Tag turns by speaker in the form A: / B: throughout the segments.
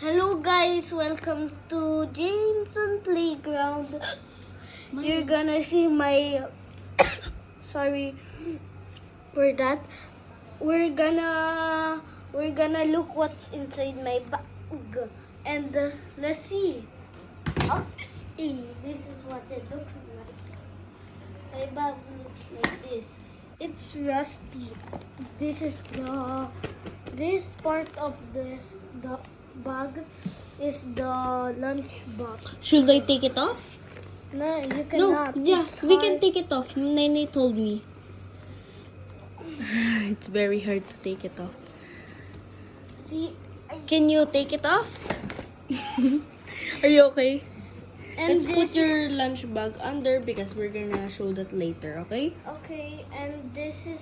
A: Hello guys, welcome to Jameson Playground. You're gonna see my sorry for that. We're gonna look what's inside my bag. And let's see. Okay, this is what it looks like. My bag looks like this. It's rusty. This part of the bag is the lunch box.
B: Should I take it off?
A: No, you
B: No,
A: cannot.
B: yeah,
A: It's
B: we can
A: hard.
B: take it off. Nene told me. It's very hard to take it off.
A: See,
B: Can you take it off? Are you okay?
A: and
B: Let's put
A: this
B: your lunch bag under because we're gonna show that later, okay?
A: okay, and this is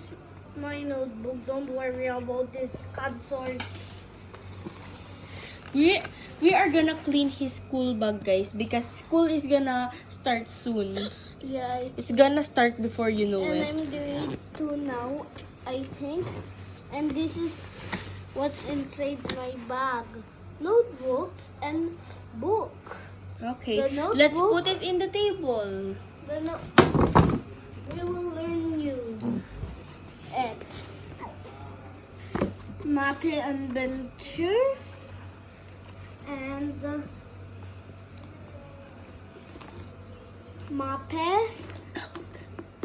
A: my notebook. Don't worry about this console.
B: We are gonna clean his school bag, guys, because school is gonna start soon.
A: Yeah,
B: It's gonna start before you know
A: and
B: it.
A: I'm doing two now, I think. And this is what's inside my bag: notebooks and book.
B: Okay,
A: The notebook-
B: let's put it in the table.
A: Then we will learn you at Mappy Adventures and Mappe